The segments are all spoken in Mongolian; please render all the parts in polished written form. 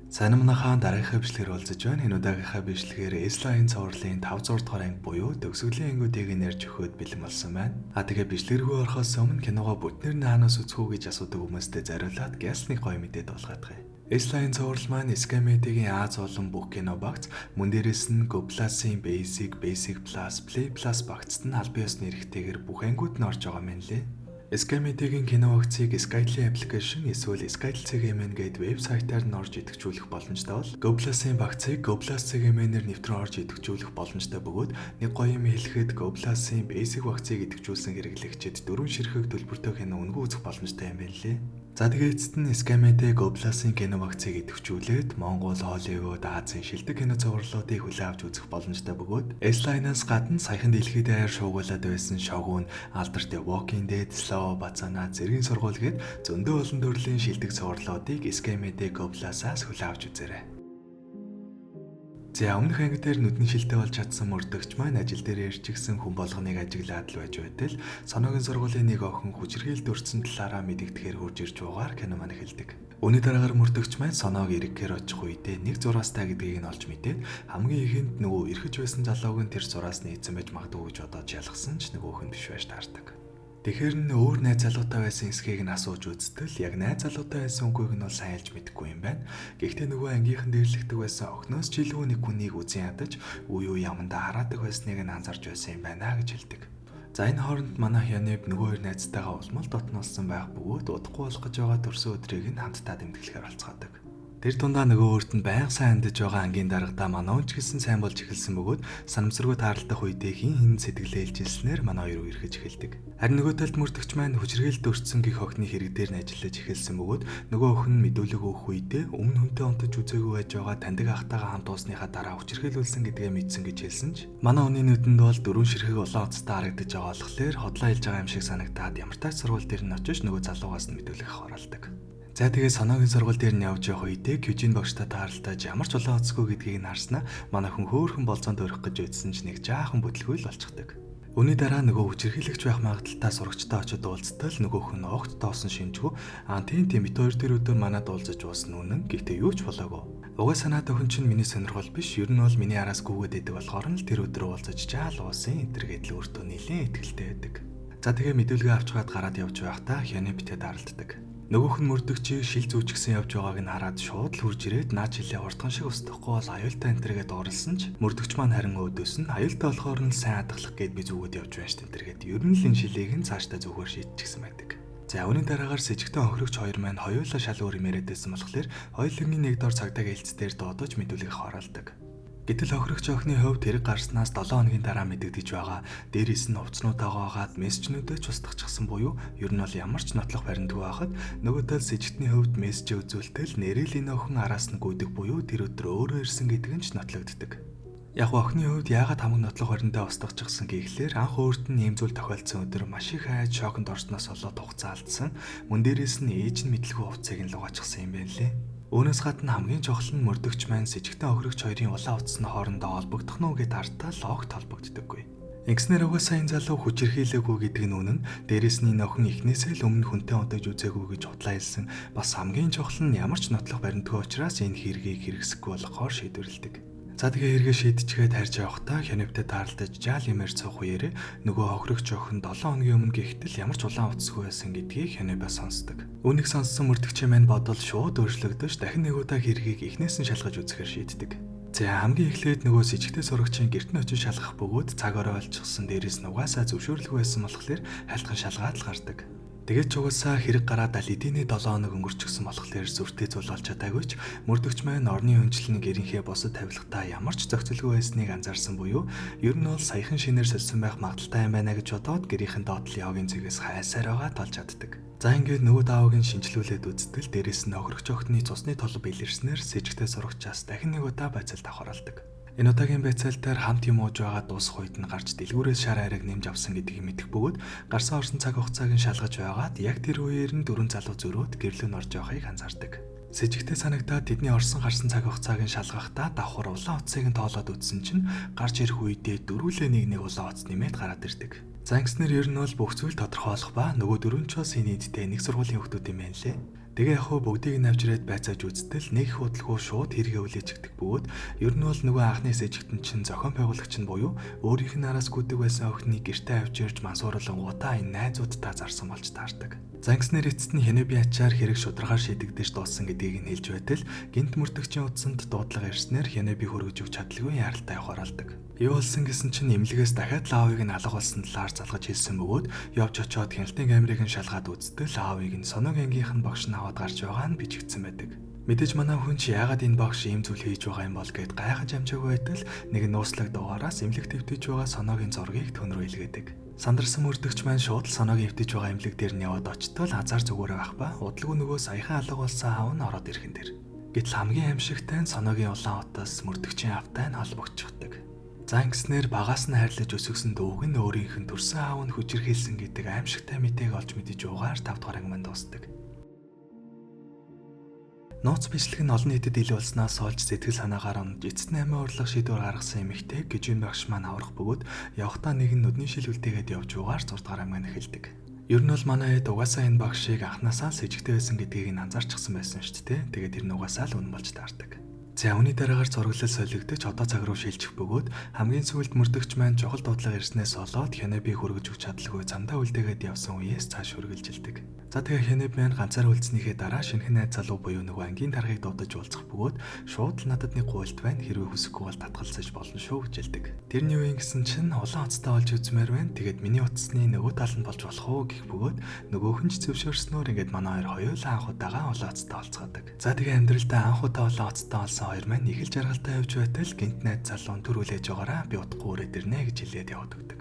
Сайн манайхаа дараагийнхаа бичлэгээр уулзаж байна. Энэ удаагийнхаа бичлэгээр Эслайн цувралын 500 дугаар анги буюу төгсгөлийн ангиудыг нэрж өгөхөд бэлэн болсон байна. Тэгээ бичлэгэргүй орохоос өмнө киногоо бүтнээр нь хаанаас үзэх үү гэж асуудаг хүмүүстээ зориулаад гялсны гоё мэдээд болгоодгоё. Эслайн цуврал маань Skymedic-ийн Аз болон бүх кино багц, мөн дээрээс нь Go+-ийн Basic Plus, Play Plus багцд нь аль биесны нэрхтэйгээр бүх ангиуд нь орж байгаа юм лээ. Skymedic-ийн кино багцыг Skytl application эсвэл Skytl CGMN гээд вебсайтаар нь орж идэвхжүүлэх боломжтой бол Go+-ийн багцыг Go+ CGMN-ээр нэвтрэн орж идэвхжүүлэх боломжтой бөгөөд нэг гоё юм хэлэхэд Go+-ийн Basic багцыг идэвхжүүлсэн хэрэглэгчид 4 ширхэг төлбөртэй кино үнэгүй үзэх боломжтой юм байна лээ. За тэгээ эцэст нь Skymedic Go+-ийн кино багцыг идэвхжүүлээд Монгол, Холливуд, Азийн шилдэг кино зурлалуудыг хүлээн авч үзэх боломжтой бөгөөд S-Line-аас гадна саяхан дэлхийд даяар шуугуулад байсан Shogun, Alter The Walking Dead, Slow, Бацана, Зэргийн сургууль гээд зөндөө олон төрлийн шилдэг зурлалуудыг Skymedic Go+-аас хүлээн авч үзээрэй. За өмнөх анги дээр нүдний шилтэй болж чадсан мөрдөгч маань ажил дээр ирчихсэн хүн болгоныг ажиглаад л байж байтал Соногийн сургуулийн нэг охин хүчирхийлд өртсөн талаараа мэдэгдэхээр хурж ирж байгаа кино маань эхэлдэг. Үүний дараагаар мөрдөгч маань Соnog ирэхээр очих үедээ нэг зураастай гэдгийг нь олж мэдээд хамгийн ихэнд нөгөө эргэж байсан залууг нь тэр зураас нээсэн байж магадгүй гэж бодоод ялгсан ч нөгөөх нь биш байж таардаг. Тэгэхээр нь өөр найз залуутай байсан эсхийг нь асууж үзтэл яг найз залуутай байсан үгүйг нь бол сайн хэлж мэдэхгүй юм байна. Гэхдээ нөгөө ангийнхан дээрлэгдэг байсан охиноос ч илүү нэг хүнийг үзэн ядаж үе үе ямандаа хараадаг байсныг нь анзарч байсан юм байна гэж хэлдэг. За энэ хооронд манай Хянеб нөгөө хоёр найзтайгаа улмал дотнолсон байх бөгөөд удахгүй болох гэж байгаа төрсөн өдрийг нь хамтдаа тэмдэглэхээр олцгоодог. Тэр тундаа нөгөө өөрт нь байнга сайн хандж байгаа ангийн дарагдаа манайч гэсэн сайн болж эхэлсэн бөгөөд санамсаргүй тааралдах үедээ хин сэтгэлээ илжилснээр манай хоёр үерхэж эхэлдэг. Харин нөгөө талд мөрдөгч маань хүчрхийлд өртсөн гих охины хэрэг дээр нь ажиллаж эхэлсэн бөгөөд нөгөө охин нь мэдүүлэг өгөх үедээ өмнө хүнтэй онтож үзээгүй байж байгаа таньдаг ахтайгаа хамт уусныхаа дараа хүчрхийлүүлсэн гэдгээ мэдсэн гэж хэлсэн ч манай хүний нүдэнд бол дөрвөн ширхэг улаан уцтай харагдаж байгаа болохоор хотлоо хэлж байгаа юм шиг санагдаад ямар тач сургууль дээр нь очиж нөгөө залуугаас нь мэдүүлэг авах оролдог. За тэгээ Соногийн сургууль дээр нь явж явах үедээ Кюжин багштай тааралдаж ямар ч улаан уцгүй гэдгийг нь харснаа манай хүн хөөхөн болцоонд өрөх гэж үйдсэн ч нэг жаахан бүтлгүй л болчихдог. Үүний дараа нөгөө хүчирхийлэгч байх магадaltaа сурагчтай очиж уулзтал нөгөөх нь огт тоосон шинжгүй тийм бит хоёр тэр өдөр манад уулзаж уусан үнэн гэхдээ юу ч болоогүй. Угаа санаад охин чинь миний сонирхол биш ер нь бол миний араас гүгээд идэг болохоор нь л тэр өдөр уулзаж жаал уусан энтергээд л өөртөө нэлээд ихтэй байдаг. За тэгээ мэдүүлгээ авчгаад гараад явж байхдаа Хяны битээ даралддаг. Нөгөөх нь мөрдөгчийг шил зүүчихсэн явж байгааг нь хараад шууд л хурж ирээд наа жилээ уртхан шиг устдахгүй бол аюултай энтергээд дуурлсан ч мөрдөгч маань харин өөдөөс нь аюултай болохоор нь сайн хадгалах гээд би зүгөөд явж байна ш энтергээд ер нь л энэ шилийг нь цаашдаа зүгээр шийдчихсэн байдаг. За үүний дараагаар с ิจ гтэн охирогч хоёр маань хоёулаа шал өөр юм яриад байсан болохоор хоёулын нэг дор цагдаагийн хэлцээр доодож мэдүүлгийг хараалдаг. Гэтэл охирогч охины хувьд тэрэг гарснаас 7 хоногийн дараа мэдэгдэж байгаа. Дээрээс нь хувцснуудаагаа гаад мессежнүүдэд ч устгахчихсан буюу ер нь бол ямар ч нотлох баримтгүй байхад нөгөө тал сэжигтний хувьд мессеж үзүүлтэл нэрэл энэ охин араас нь гүйдэг буюу тэр өдөр өөрөө ирсэн гэдэг нь ч нотлогддог. Яг охины хувьд яагаад хамаг нотлох баримтаа устгахчихсан гэхлээр анх өөрт нь ийм зүйл тохиолдсон өдөр маш их хайж шоконд орсноос болоод хугацаа алдсан. Мөн дээрээс нь ээж нь мэдлгүй хувцсыг нь лугаачихсан юм байна лээ. Үүнээс гадна хамгийн чухал нь мөрдөгч маань с ิจ гтэн охирогч хоёрын улаан утасны хоорондоо холбогдох нь үгээд артаа логт холбогддоггүй. Ингэснээр угаасаа энэ залуу хүчирхийлээгүй гэдэг нь үнэн. Дээрээс нь энэ охин эхнээсээ л өмнө хүнтэй удаж үзээгүй гэж худлаа хэлсэн. Бас хамгийн чухал нь ямар ч нотлох баримтгүй учраас энэ хэргийг хэрэгсэхгүй болохоор шийдвэрлэдэг. За тэгээ эргээ шийдчихээд харж явахдаа Хяневтэй таарлаж жаал юмэр цох үеэрээ нөгөө охирогч охин 7 хоногийн өмнө гэхтэл ямар ч улаан утасгүй байсан гэдгийг Хяневаа сонсдог. Үүнийг сонссон мөрдөгчөө маань бодол шууд өөрчлөгдөж дахин нэг удаа хэргийг эхнээс нь шалгаж үзэхээр шийддэг. За хамгийн эхлээд нөгөө с ิจ гтэн сурагчийн гэрт нь очиж шалгах бөгөөд цаг орой олчихсан дээрээс нь угаасаа зөвшөөрлгүй байсан болохоор хайлтхан шалгаад л гардаг. Тэгээд ч угаасаа хэрэг гараад аль эдийн 7 хоног өнгөрчихсөн болохоор зүртэй зүйл болж чадаагүй ч мөрдөгч маань орны хүнчлэн гэрийнхээ босод тавилгатаа ямар ч зохицолгүй байсныг анзаарсан буюу ер нь бол саяхан шинээр сольсон байх магадaltaй юм байна гэж бодоод гэрийнхэн доотлын явгийн зэгээс хайсаар байгаа толж чаддаг. За ингээд нөгөө даавыг шинжилүүлээд үзтэл дээрээс нь охирогч охины цусны толб илэрснээр с ิจ гтэн сурагчаас дахин нэг удаа байцаалт авах оролдог. Энэ удаагийн байцаалтаар хамт юм ууж байгаа дуусах үед нь гарч дэлгүүрээс шар айраг нэмж авсан гэдгийг мэдэх бөгөөд гарсан орсон цаг хугацааг нь шалгаж байгаад яг тэр үеэр нь 4 залуу зөрөөд гэрлөө нь орж явахыг анзаардаг. С ิจ гтэн санагдаад тэдний орсон гарсан цаг хугацааг нь шалгахдаа давхар улаан утсыг нь тоолоод үзсэн чинь гарч ирэх үедээ дөрвөлээ нэг улаан утас нэмээд гараад ирдэг. За ингэснээр ер нь бол бүх зүйл тодорхойлох ба нөгөө 4 чос нийтдээ нэг сургуулийн хүүхдүүд юм байна лээ. Тэгээ яг хөө бүгдийг нь авчирээд байцааж үзтэл нэг их удалгүй шууд хэрэгэ үлээчихдэг бөгөөд ер нь бол нөгөө анхны сэжигтэн чинь зохион байгуулагч нь буюу өөрийнх нь араас гүдэг байсан охиныг гэртээ авч ирж мансууруулангуудаа энэ найзуудтай зарсан болж таардаг. Зангиснэр эцэст нь Хенеби ачаар хэрэг шударгаар шийдэгдэж дууссан гэдгийг нь хэлж байтал гинт мөрдөгчийн утсанд дуудлага ирснээр Хенеби хөргөж өгч чадлагүй яралтай явахаралдаг. Юу болсон гэсэн чинь эмнэлгээс дахиад Лаовыг нь алга болсон талаар залгаж хэлсэн бөгөөд явж очоод хяналтын камерыг нь шалгаад үзтэл Лаовыг нь Соног ангийнх нь багш нь аваад гарч байгаа нь бичигдсэн байдаг. Мэдээж манай хүн чи яагаад энэ багш ийм зүйл хийж байгаа юм бол гэд гайхаж амжаагүй байтал нэг нууцлаг дугаараас эмнэлэг твтэж байгаа Соногийн зургийг төнрөө илгээдэг. Сандарсан мөрдөгч маань шууд Соногийн эвдэж байгаа эмнэлэг дээр нь яваад очтол азар зүгээрээ байх ба удалгүй нөгөө саяхан алга болсон аав нь ороод ирхэн дээр. Гэтэл хамгийн аимшигтай нь Соногийн улаан утас мөрдөгчийн автай нь холбогдчихдаг. За ингэснээр багаас нь хайрлаж өсгсөн дүүг нь өөрийнх нь төрсөн аав нь хүчирхийлсэн гэдэг аимшигтай мэдээг олж мэдэж угаар 5 дугаар анги манд дуусдаг. Нууц бичлэг нь олон нийтэд ил болсноос олж сэтгэл санаагаар онж эцэст нь амиа урлах шийдвэр гаргасан эмэгтэй Гжин багш маань аврах бөгөөд явхдаа нэгэн нүдний шил үлдээгээд явж угаар 6 дугаар анги манд эхэлдэг. Ер нь бол манай хэд угаасаа энэ багшийг анхнаасаа л сэжигтэй байсан гэдгийг нь анзаарчихсан байсан шүү дээ. Тэгээд тэр нь угаасаа л үнэн болж таардаг. За үүний дараагаар зураглал солигдож одоо цаг руу шилжих бөгөөд хамгийн сүүлд мөрдөгч маань чухал дуудлага ирснээс болоод Хенеби хөргөж өгч чадлагүй замдаа үлдээгээд явсан үеэс цааш үргэлжилдэг. За тэгээ Хенеби маань ганцаараа үлдснийхээ дараа шинхэн найз залуу буюу нөгөө ангийн тархыг дуудаж уулзах бөгөөд шууд л надад нэг гуйлт байна хэрвээ хүсэхгүй бол татгалзаж болно шүү гэж хэлдэг. Тэрний үеийн гэсэн чинь улаан утастай олж үзмээр байна. Тэгээд миний утасны нөгөө тал нь болж болох уу гэх бөгөөд нөгөөх нь ч зөвшөөрснөөр ингээд манай хоёр хоёулаа анх удаага улаан утастай олцгоодог. За тэгээ амьдралдаа анх удаа улаан утастай олсон хоёр маань их л жаргалтай явж байтал гинт найз залуун төрүүлээж байгаараа би удахгүй өрөөд ирнэ гэж хэлээд яваад өгдөг.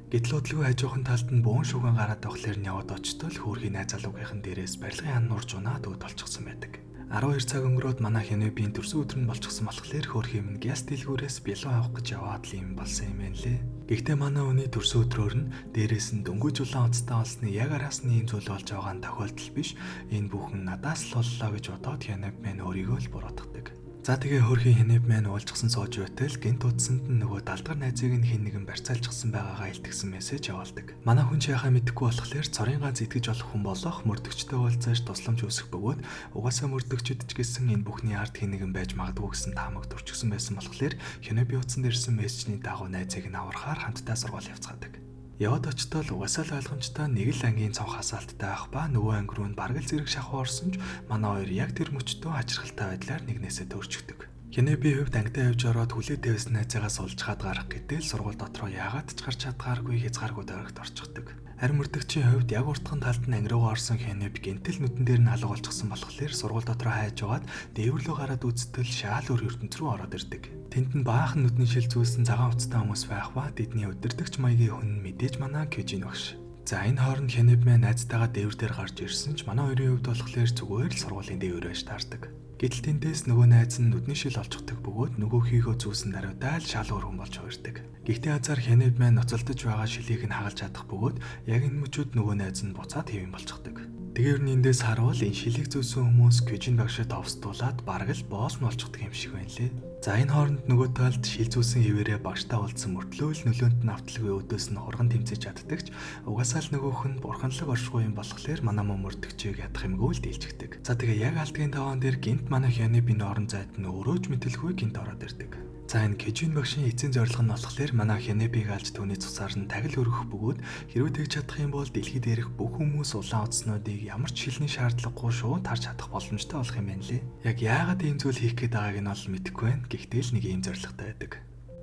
Гэтэл удалгүй хажуухан талд нь бөөн шүгэн гараад авахлаар нь яваад очтол хөөрхийн найз залуугийнхан дээрээс барилгын ан нурж унаад өд олчихсон байдаг. 12 цаг өнгөрөөд манай Хенебийн төрсөн өдөр нь болчихсон болохоор хөөрхийн минь гяс дэлгүүрээс бэлэн авах гэж яваад л юм болсон юм байна лээ. Гэхдээ манай хүний төрсөн өдрөөр нь дээрээс нь дөнгөж улаан утастай олсны яг араасны юм зүйл болж байгаа нь тохиолдол биш. Энэ бүхэн надаас л боллоо гэж бодоод Хенеб маань өөрийгөө л буруутгадаг. За тэгээ хөрхийн Хенеб маань уулзсан сууж байтал гинт утсанд нь нөгөө далдгар найзыг нь хэн нэгэн барьцаалчихсан байгаагаа илтгэсэн мессеж явуулдаг. Манай хүн ч яхаа мэдэхгүй болохоор цорын ганц итгэж болох хүн болох мөрдөгчтэй уулзаж тусламж үүсэх бөгөөд угаасаа мөрдөгчөд ч гэсэн энэ бүхний ард хэн нэгэн байж магадгүй гэсэн таамаг төрчихсөн байсан болохоор Хенебийн утсанд ирсэн мессежний дагуу найзыг нь аврахаар хамтдаа сургууль явцгаадаг. Яваад очтол угаасаа л ойлгомжтой нэг л ангийн цонх хасаалттай байх ба нөгөө анги руу нь бараг л зэрэг шахуу орсон ч манай хоёр яг тэр мөчтөө хачирхалтай байдлаар нэгнээсээ төрчихдөг. Хенебийн хувьд ангидаа явж ороод хүлээ тавьсан найзаагаас олж хаад гарах гэтэл сургууль дотроо яагаад ч гарч чадгааргүй хязгааргүй дөрөгт орчихдөг. Харин мөрдөгчийн хувьд яг уртхан талд нь анги руугаа орсон Хенеб гинтэл нүдэн дээр нь алга болчихсон болохоор сургууль дотроо хайж яваад дээвэрлөө гараад үзтэл шаал өр ертөнц рүү ороод ирдэг. Тэнд нь баахан нүдний шил зүүлсэн цагаан уцтай хүмүүс байх ба тэдний өдөртөгч маягийн хүн мэдээж манай Гжин багш. За энэ хооронд Хенеб маань найзтайгаа дээвэр дээр гарч ирсэн ч манай хоёрын хувьд болохоор зүгээр л сургуулийн дээвэр байж таардаг. Гэтэл тэндээс нөгөө найз нь нүдний шил олчихдаг бөгөөд нөгөөхийгөө зүүсэн даруйдаа л шал өөр хүн болж хуурдаг. Гэхдээ азар Хенеб маань ноцолдож байгаа шилийг нь хагалж чадах бөгөөд яг энэ мөчүүд нөгөө найз нь буцаад хэвэн болчихдог. Тэгээр нь эндээс харуул энэ шилийг зүүсэн хүмүүс Гжин багшид овсдуулаад бараг л боос нь болчихдаг юм шиг байна лээ. За энэ хооронд нөгөө талд шил зүүсэн хэвээрээ багштай уулзсан мөртлөө л нөлөөнд нь авталгүй өдөөс нь хурган тэмцэж чаддаг ч угаасаа л нөгөөх нь бурханлаг оршихуй юм болохоор манай мөрдөгчийг ядах юмгүй л дийлжигдэг. За тэгээ яг алдгийн таваан дээр гинт манай Хенебийн орон зайд нь өөрөө ч мэдэлгүй гинт ороод ирдэг. За энэ Гжин багшийн эцсийн зорилго нь болохоор манай Хенебийг алж түүний цусаар нь тагил өргөх бөгөөд хэрвээ тэгж чадах юм бол дэлхийд ирэх бүх хүмүүс улаан утаснуудыг ямар ч шилний шаардлагагүй шууд харж чадах боломжтой болох юм байна лээ. Яг яагаад ийм зүйл хийх гээд байгааг нь бол мэдэхгүй байна. Гэхдээ л нэг ийм зорилготой байдаг.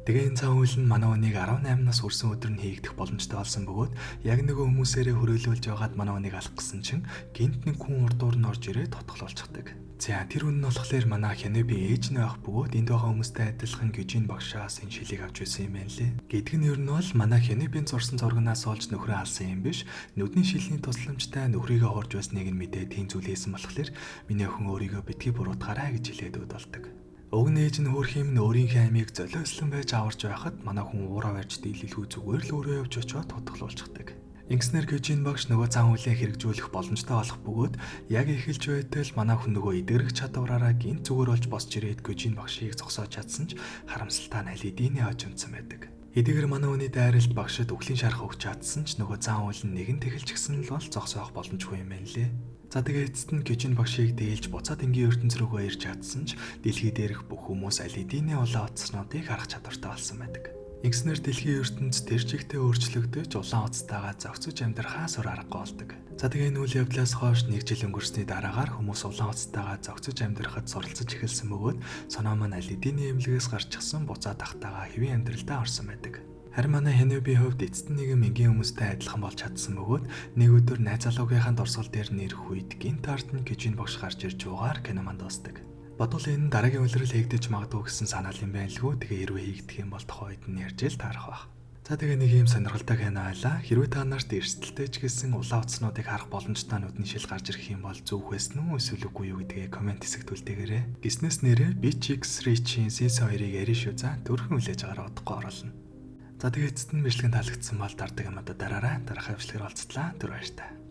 Тэгээ энэ цаан үйл нь манай хүнийг 18 нас хүрсэн өдөр нь хийгдэх боломжтой болсон бөгөөд яг нөгөө хүмүүсээрээ хөрөөлүүлж байгаад манай хүнийг алах гэсэн чинь гинт нэг хүн урдуур нь орж ирээд тотгололцдог. За тэр хүн нь болохоор манай Хенебийн ээж нь байх бөгөөд энд байгаа хүмүүстэй адилхан Гжин багшаас энэ шилийг авч ирсэн юм байна лээ. Гэдг нь ер нь бол манай Хенебийн зурсан зургнаас олж нөхрөө алсан юм биш. Нүдний шилийн тусламжтай нөхрийгөө хорж байсныг нь мэдээд тийм зүйл хийсэн болохоор миний охин өөрийгөө битгий буруутгаарай гэж хэлээд өд болдог. Уг нь ээж нь хөөрхийн минь өөрийнхөө амийг золиослон байж аварч байхад манай хүн уураа барьж дийлэлгүй зүгээр л өөрөө явж очиод тотголуулчихдаг. Ингэснээр Гжин багш нөгөө цаан хүлээ хэрэгжүүлэх боломжтой болох бөгөөд яг эхэлж байтал манай хүн нөгөө идэгрэх чадвараараа гинт зүгээр болж босч ирээд Гжин багшийг зогсоож чадсан ч харамсалтай нь аль эдийн хож унтсан байдаг. Эдгээр манай хүний дайралт багшид үхлийн шарах өгч чадсан ч нөгөө цаан үйл нь нэгэн тэгэлж гисэн л бол зогсоох боломжгүй юм байна лээ. За тэгээ эцэст нь Кижин багшийг дээлж буцаад энгийн ертөнц рүүгээ ирж чадсан ч дэлхий дээрх бүх хүмүүс LED-ний улаан утаснуудыг харах чадвартай болсон байдаг. Ингэснээр дэлхийн ертөнц тэр чигтээ өөрчлөгдөж улаан утастайгаа зохицож амьдрахаа сур аргагүй болдог. За тэгээ энэ үйл явдлаас хойш 1 жил өнгөрсний дараагаар хүмүүс улаан утастайгаа зохицож амьдрахад суралцж эхэлсэн бөгөөд соноо маань LED-ний эмнэлгээс гарч ирсэн буцаа тахтайгаа хэвийн амьдралдаа орсон байдаг. Харин манай Хенобигийн хувьд эцэст нь нэгэн энгийн хүмүүстэй адилхан болж чадсан бөгөөд нэг өдөр найз залуугийнхаа дурсгал дээр нэрх үед гинт ард нь Кижин багш гарч ирж угаар киноманд дуусдаг. Бодвол энэ дараагийн үлрэл хийгдэж магадгүй гэсэн санаал юм байна лгүй. Тэгээ хэрвээ хийгдэх юм бол тухайн үед нь ярьж л таарах байх. За тэгээ нэг юм сонирхолтой кино байлаа. Хэрвээ та нарт эрсдэлтэй ч гэсэн улаан утаснуудыг харах боломжтой нүдний шил гарч ирэх юм бол зүг байсан уу эсвэл үгүй юу гэдгээ комент хэсэгт үлдээгээрэй. Гиснээс нэрээ BCX Reach-ийн Season 2-ыг ярих шүү. За төрхөн хүлээж аваараа удахгүй оруулна. За тэгээ эцэст нь бичлэг таалагдсан бол дараагийн юмудаа дараарай. Дараах бичлэгээр олцтлаа. Түр баярлалаа.